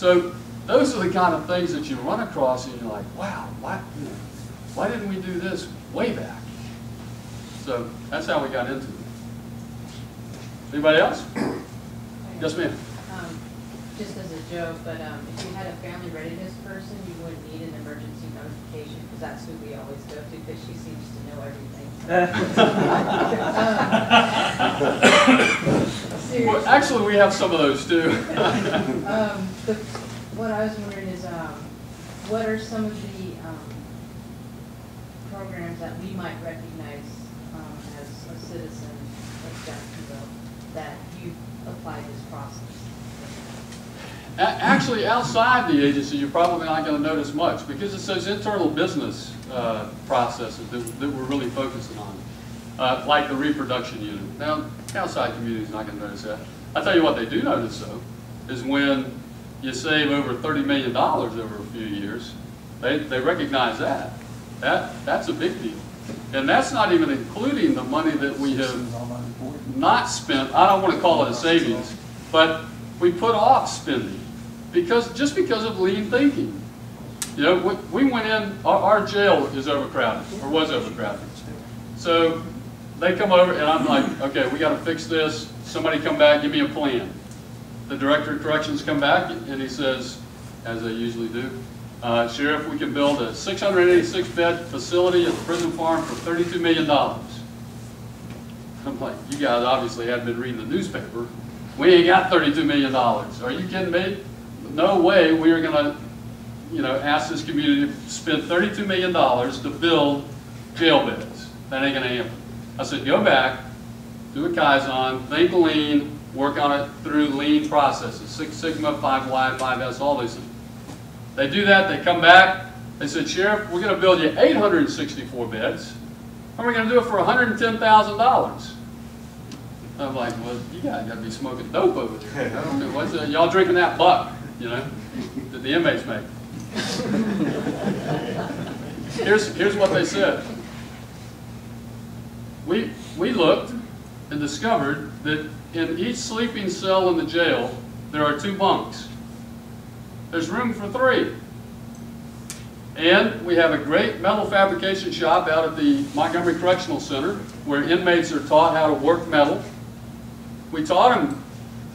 So those are the kind of things that you run across and you're like, wow, why didn't we do this way back? So that's how we got into it. Anybody else? Yes, ma'am. Just as a joke, but if you had a family readiness person, you wouldn't need an emergency notification, because that's who we always go to, because she seems to know everything. Well, actually, we have some of those too. What I was wondering is, what are some of the programs that we might recognize as a citizen of Jacksonville that you applied this process? Actually, outside the agency, you're probably not going to notice much because it's those internal business processes that we're really focusing on, like the reproduction unit. Now, outside community is not going to notice that. I'll tell you what they do notice, though, is when you save over $30 million over a few years, they recognize that. That's a big deal. And that's not even including the money that we have not spent. I don't want to call it a savings, but we put off spending just because of lean thinking. You know, we went in, our jail is overcrowded, or was overcrowded. So they come over and I'm like, okay, we got to fix this. Somebody come back, give me a plan. The director of corrections come back and he says, as they usually do, Sheriff, we can build a 686-bed facility at the prison farm for $32 million. I'm like, you guys obviously haven't been reading the newspaper. We ain't got $32 million. Are you kidding me? No way we are going to, ask this community to spend $32 million to build jail beds. That ain't going to happen. I said, go back, do a Kaizen, think lean, work on it through lean processes, 6 Sigma, 5Y, 5S, all these things. They do that, they come back, they said, Sheriff, we're going to build you 864 beds, and we're going to do it for $110,000. I'm like, well, you guys got to be smoking dope over there. I don't know, what's y'all drinking that buck, that the inmates make. Here's what they said. We looked and discovered that in each sleeping cell in the jail, there are 2 bunks. There's room for 3. And we have a great metal fabrication shop out at the Montgomery Correctional Center where inmates are taught how to work metal. We taught them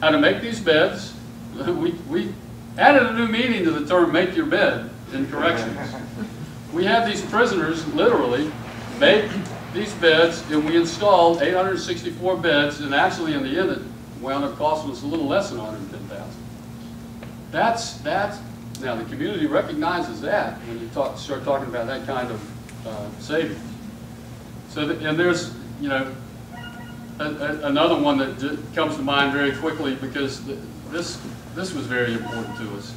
how to make these beds. We added a new meaning to the term make your bed in corrections. We have these prisoners literally make these beds, and we installed 864 beds, and actually in the end it wound up costing us a little less than $110,000. That's now the community recognizes that when you start talking about that kind of savings. So and there's another one that comes to mind very quickly because this was very important to us.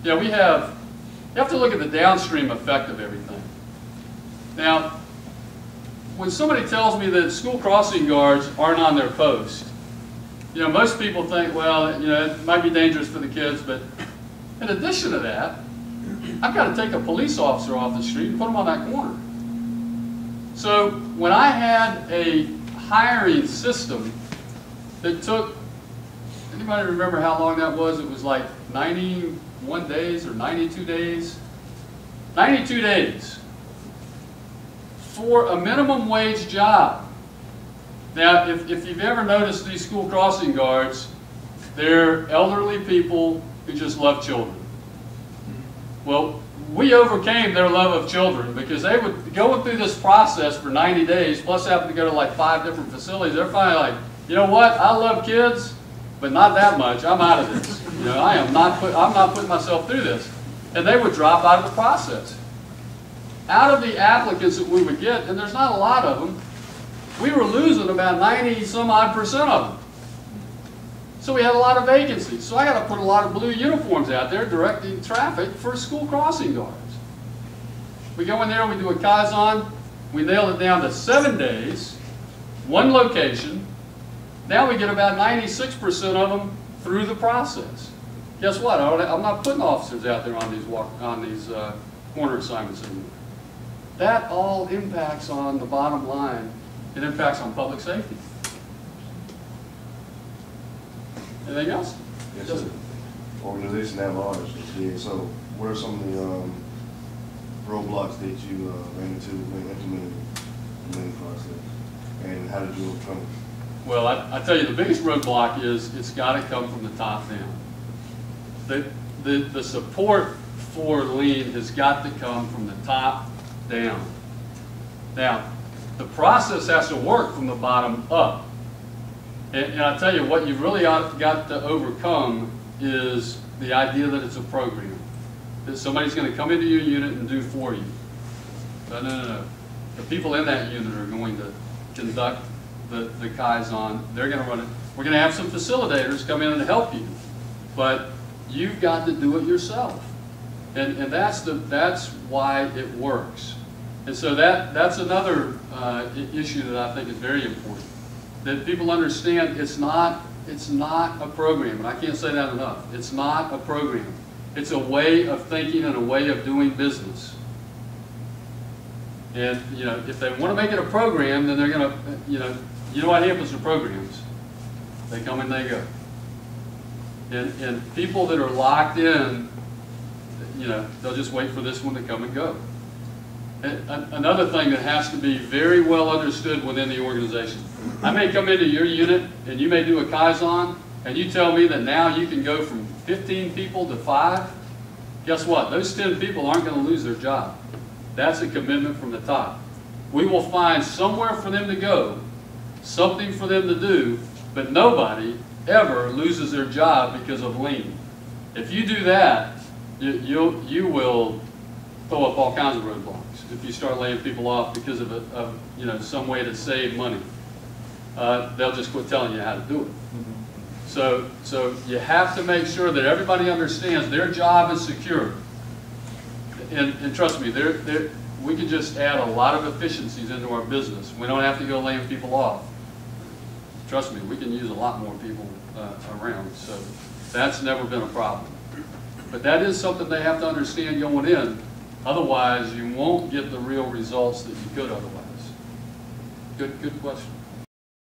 You have to look at the downstream effect of everything. Now, when somebody tells me that school crossing guards aren't on their post, most people think, well, it might be dangerous for the kids, but in addition to that, I've got to take a police officer off the street and put him on that corner. So when I had a hiring system that took, anybody remember how long that was? It was like 91 days or 92 days? 92 days for a minimum wage job. Now, if you've ever noticed these school crossing guards, they're elderly people who just love children. Well, we overcame their love of children because they would go through this process for 90 days, plus having to go to like 5 different facilities. They're finally like, you know what? I love kids, but not that much. I'm out of this. I'm not putting myself through this. And they would drop out of the process. Out of the applicants that we would get, and there's not a lot of them, we were losing about 90-some-odd% of them. So we had a lot of vacancies. So I got to put a lot of blue uniforms out there directing traffic for school crossing guards. We go in there, we do a Kaizen, we nail it down to 7 days, 1 location. Now we get about 96% of them through the process. Guess what? I'm not putting officers out there on these corner assignments anymore. That all impacts on the bottom line. It impacts on public safety. Anything else? Yes, sir. organization at large is big. So what are some of the roadblocks that you ran into when implementing the lean process, and how did you overcome it? Well, I tell you, the biggest roadblock is it's got to come from the top down. The support for lean has got to come from the top down. Now, the process has to work from the bottom up. And I tell you, what you've really got to overcome is the idea that it's a program, that somebody's going to come into your unit and do for you. No. The people in that unit are going to conduct the Kaizen. They're going to run it. We're going to have some facilitators come in and help you, but you've got to do it yourself. And that's why it works. And so that's another issue that I think is very important, that people understand it's not a program, and I can't say that enough. It's not a program. It's a way of thinking and a way of doing business. And if they want to make it a program, then they're going to, you know what happens to programs? They come and they go. And people that are locked in, they'll just wait for this one to come and go. And another thing that has to be very well understood within the organization. I may come into your unit and you may do a Kaizen, and you tell me that now you can go from 15 people to 5. Guess what? Those 10 people aren't going to lose their job. That's a commitment from the top. We will find somewhere for them to go, something for them to do, but nobody ever loses their job because of lean. If you do that, you will throw up all kinds of roadblocks if you start laying people off because of some way to save money. They'll just quit telling you how to do it. So you have to make sure that everybody understands their job is secure. And trust me, we can just add a lot of efficiencies into our business. We don't have to go laying people off. Trust me, we can use a lot more people around. So that's never been a problem. But that is something they have to understand going in. Otherwise, you won't get the real results that you could otherwise. Good question.